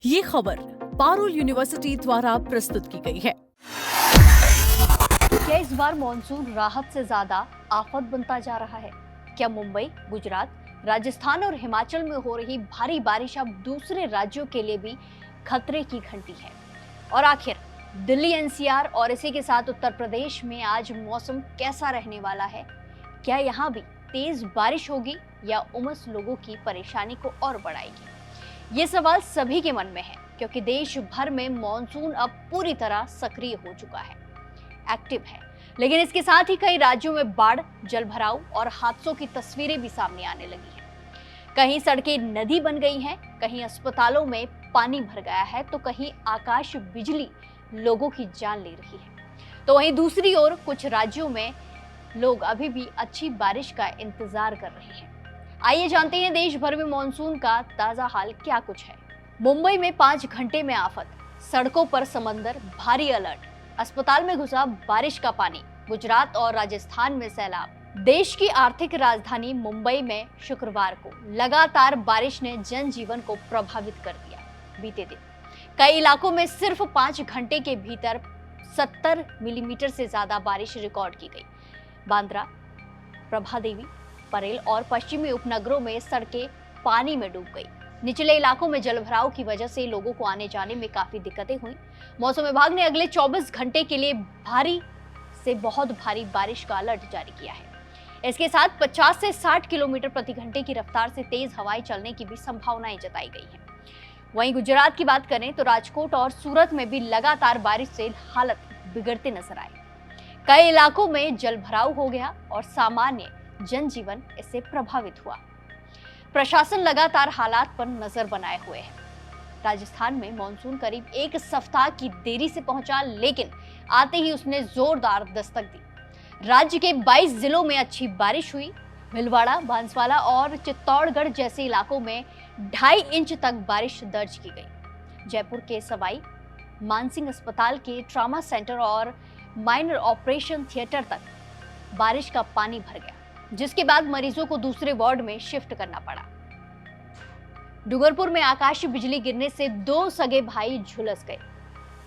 ये खबर पारुल यूनिवर्सिटी द्वारा प्रस्तुत की गई है। क्या इस बार मॉनसून राहत से ज्यादा आफत बनता जा रहा है? क्या मुंबई, गुजरात, राजस्थान और हिमाचल में हो रही भारी बारिश अब दूसरे राज्यों के लिए भी खतरे की घंटी है? और आखिर दिल्ली, एनसीआर और इसी के साथ उत्तर प्रदेश में आज मौसम कैसा रहने वाला है? क्या यहाँ भी तेज बारिश होगी या उमस लोगों की परेशानी को और बढ़ाएगी? ये सवाल सभी के मन में है, क्योंकि देश भर में मॉनसून अब पूरी तरह सक्रिय हो चुका है, एक्टिव है। लेकिन इसके साथ ही कई राज्यों में बाढ़, जलभराव और हादसों की तस्वीरें भी सामने आने लगी हैं। कहीं सड़कें नदी बन गई हैं, कहीं अस्पतालों में पानी भर गया है, तो कहीं आकाश बिजली लोगों की जान ले रही है। तो वहीं दूसरी ओर कुछ राज्यों में लोग अभी भी अच्छी बारिश का इंतजार कर रहे हैं। आइए जानते हैं देश भर में मॉनसून का ताजा हाल क्या कुछ है। मुंबई में 5 घंटे में आफत, सड़कों पर समंदर, भारी अलर्ट, अस्पताल में घुसा बारिश का पानी, गुजरात और राजस्थान में सैलाब। देश की आर्थिक राजधानी मुंबई में शुक्रवार को लगातार बारिश ने जनजीवन को प्रभावित कर दिया। बीते दिन कई इलाकों में सिर्फ 5 घंटे के भीतर 70 मिलीमीटर से ज्यादा बारिश रिकॉर्ड की गई। बांद्रा, प्रभादेवी, परेल और पश्चिमी उपनगरों में सड़कें पानी में डूब गई। निचले इलाकों में जलभराव की वजह से लोगों को आने जाने में काफी दिक्कतें हुई। मौसम विभाग ने अगले 24 घंटे के लिए भारी से बहुत भारी बारिश का अलर्ट जारी किया है। इसके साथ 50 से 60 किलोमीटर प्रति घंटे की रफ्तार से तेज हवाएं चलने की भी संभावनाएं जताई गई है। वहीं गुजरात की बात करें तो राजकोट और सूरत में भी लगातार बारिश से हालत बिगड़ते नजर आए। कई इलाकों में जलभराव हो गया और सामान्य जनजीवन इससे प्रभावित हुआ। प्रशासन लगातार हालात पर नजर बनाए हुए है। राजस्थान में मॉनसून करीब एक सप्ताह की देरी से पहुंचा, लेकिन आते ही उसने जोरदार दस्तक दी। राज्य के 22 जिलों में अच्छी बारिश हुई। भीलवाड़ा, बांसवाड़ा और चित्तौड़गढ़ जैसे इलाकों में 2.5 इंच तक बारिश दर्ज की गई। जयपुर के सवाई मानसिंह अस्पताल के ट्रॉमा सेंटर और माइनर ऑपरेशन थिएटर तक बारिश का पानी भर गया, जिसके बाद मरीजों को दूसरे वार्ड में शिफ्ट करना पड़ा। डूंगरपुर में आकाशीय बिजली गिरने से 2 सगे भाई झुलस गए,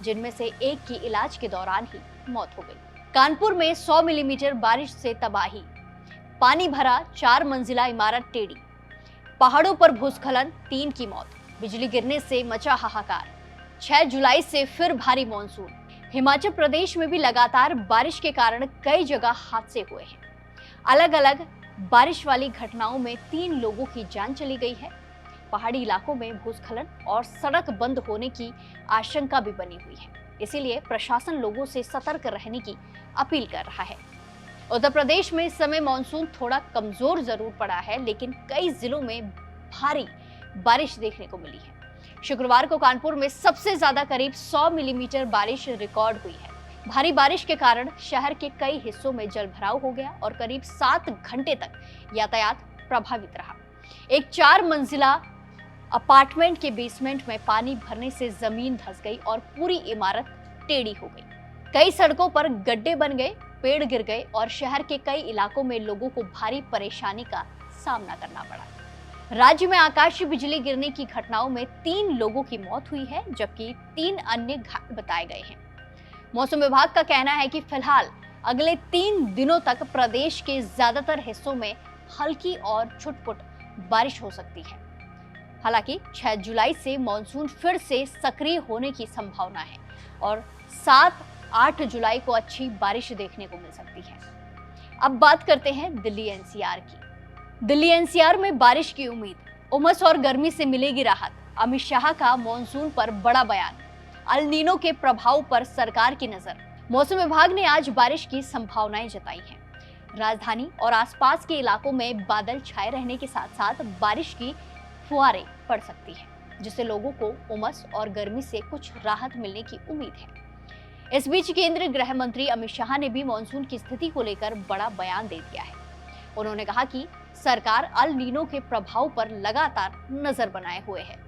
जिनमें से एक की इलाज के दौरान ही मौत हो गई। कानपुर में 100 मिलीमीटर बारिश से तबाही, पानी भरा 4 मंजिला इमारत टेढ़ी। पहाड़ों पर भूस्खलन, 3 की मौत। बिजली गिरने से मचा हाहाकार। 6 जुलाई से फिर भारी मॉनसून। हिमाचल प्रदेश में भी लगातार बारिश के कारण कई जगह हादसे हुए हैं। अलग अलग बारिश वाली घटनाओं में 3 लोगों की जान चली गई है। पहाड़ी इलाकों में भूस्खलन और सड़क बंद होने की आशंका भी बनी हुई है, इसीलिए प्रशासन लोगों से सतर्क रहने की अपील कर रहा है। उत्तर प्रदेश में इस समय मॉनसून थोड़ा कमजोर जरूर पड़ा है, लेकिन कई जिलों में भारी बारिश देखने को मिली है। शुक्रवार को कानपुर में सबसे ज्यादा करीब 100 मिलीमीटर बारिश रिकॉर्ड हुई है। भारी बारिश के कारण शहर के कई हिस्सों में जलभराव हो गया और करीब 7 घंटे तक यातायात प्रभावित रहा। एक 4 मंजिला अपार्टमेंट के बेसमेंट में पानी भरने से जमीन धंस गई और पूरी इमारत टेढ़ी हो गई। कई सड़कों पर गड्ढे बन गए, पेड़ गिर गए और शहर के कई इलाकों में लोगों को भारी परेशानी का सामना करना पड़ा। राज्य में आकाशीय बिजली गिरने की घटनाओं में 3 लोगों की मौत हुई है, जबकि 3 अन्य घायल बताए गए हैं। मौसम विभाग का कहना है कि फिलहाल अगले 3 दिनों तक प्रदेश के ज्यादातर हिस्सों में हल्की और छुटपुट बारिश हो सकती है। हालांकि 6 जुलाई से मॉनसून फिर से सक्रिय होने की संभावना है और 7-8 जुलाई को अच्छी बारिश देखने को मिल सकती है। अब बात करते हैं दिल्ली एनसीआर की। दिल्ली एनसीआर में बारिश की उम्मीद, उमस और गर्मी से मिलेगी राहत। अमित शाह का मॉनसून पर बड़ा बयान। अल नीनो के प्रभाव पर सरकार की नजर। मौसम विभाग ने आज बारिश की संभावनाएं जताई हैं। राजधानी और आसपास के इलाकों में बादल छाए रहने के साथ साथ बारिश की फुहारें पड़ सकती हैं, जिससे लोगों को उमस और गर्मी से कुछ राहत मिलने की उम्मीद है। इस बीच केंद्रीय गृह मंत्री अमित शाह ने भी मॉनसून की स्थिति को लेकर बड़ा बयान दे दिया है। उन्होंने कहा कि सरकार अल नीनो के प्रभाव पर लगातार नजर बनाए हुए है।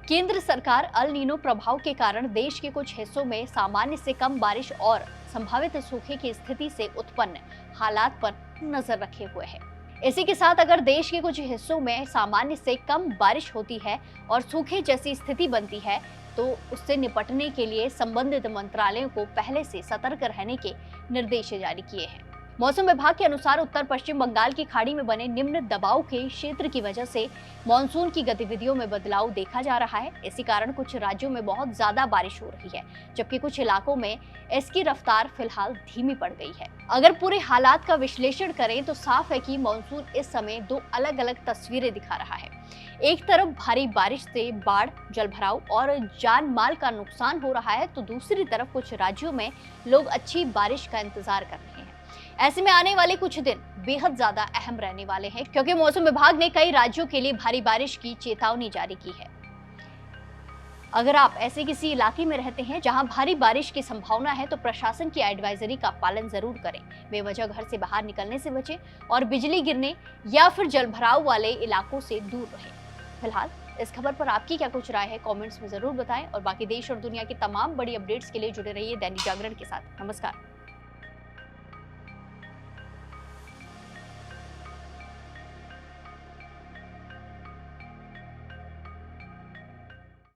केंद्र सरकार अल नीनो प्रभाव के कारण देश के कुछ हिस्सों में सामान्य से कम बारिश और संभावित सूखे की स्थिति से उत्पन्न हालात पर नजर रखे हुए है। इसी के साथ अगर देश के कुछ हिस्सों में सामान्य से कम बारिश होती है और सूखे जैसी स्थिति बनती है, तो उससे निपटने के लिए संबंधित मंत्रालयों को पहले से सतर्क रहने के निर्देश जारी किए हैं। मौसम विभाग के अनुसार उत्तर पश्चिम बंगाल की खाड़ी में बने निम्न दबाव के क्षेत्र की वजह से मानसून की गतिविधियों में बदलाव देखा जा रहा है। इसी कारण कुछ राज्यों में बहुत ज्यादा बारिश हो रही है, जबकि कुछ इलाकों में इसकी रफ्तार फिलहाल धीमी पड़ गई है। अगर पूरे हालात का विश्लेषण करें तो साफ है कि मानसून इस समय दो अलग अलग तस्वीरें दिखा रहा है। एक तरफ भारी बारिश से बाढ़, जलभराव और जान माल का नुकसान हो रहा है, तो दूसरी तरफ कुछ राज्यों में लोग अच्छी बारिश का इंतजार कर रहे हैं। ऐसे में आने वाले कुछ दिन बेहद ज्यादा अहम रहने वाले हैं, क्योंकि मौसम विभाग ने कई राज्यों के लिए भारी बारिश की चेतावनी जारी की है। अगर आप ऐसे किसी इलाके में रहते हैं जहां भारी बारिश की संभावना है, तो प्रशासन की एडवाइजरी का पालन जरूर करें। बेवजह घर से बाहर निकलने से बचें और बिजली गिरने या फिर जलभराव वाले इलाकों से दूर रहें। फिलहाल इस खबर पर आपकी क्या कुछ राय है, कमेंट्स में जरूर बताएं और बाकी देश और दुनिया की तमाम बड़ी अपडेट्स के लिए जुड़े रहिए दैनिक जागरण के साथ। नमस्कार।